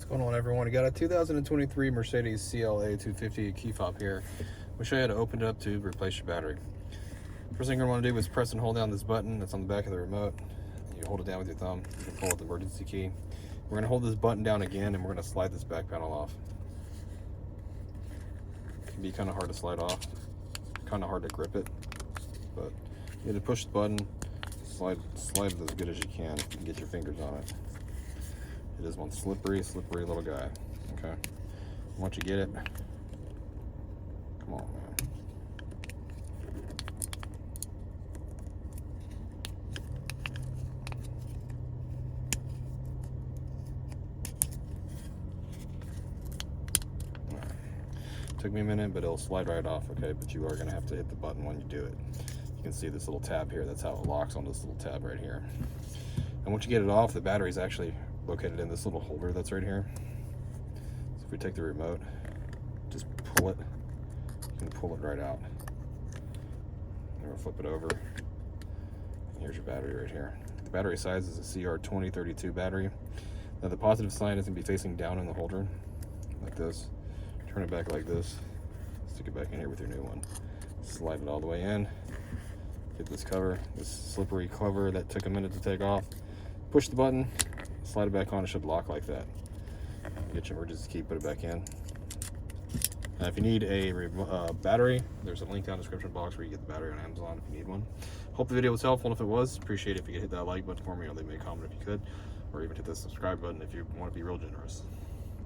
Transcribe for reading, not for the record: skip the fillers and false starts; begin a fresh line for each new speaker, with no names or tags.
What's going on, everyone? We got a 2023 Mercedes CLA 250 key fob here. We'll show you how to open it up to replace your battery. First thing you're going to want to do is press and hold down this button that's on the back of the remote. You hold it down with your thumb. You can pull out the emergency key. We're going to hold this button down again, and we're going to slide this back panel off. It can be kind of hard to slide off, kind of hard to grip it, but you need to push the button, slide it as good as you can if you can get your fingers on it. It is one slippery little guy. Okay. Once you get it, come on, man. All right. Took me a minute, but it'll slide right off, okay? But you are gonna have to hit the button when you do it. You can see this little tab here. That's how it locks on this little tab right here. And once you get it off, the battery is actually located in this little holder that's right here. So if we take the remote, just pull it, you can pull it right out. And we'll flip it over, and here's your battery right here. The battery size is a CR2032 battery. Now the positive sign is going to be facing down in the holder, like this. Turn it back like this, stick it back in here with your new one. Slide it all the way in, get this cover, this slippery cover that took a minute to take off. Push the button, slide it back on, it should lock like that. Get your emergency key, put it back in. Now if you need a battery, there's a link down in the description box where you get the battery on Amazon if you need one. Hope the video was helpful, and if it was, appreciate it if you could hit that like button for me, or leave me a comment if you could, or even hit the subscribe button if you want to be real generous.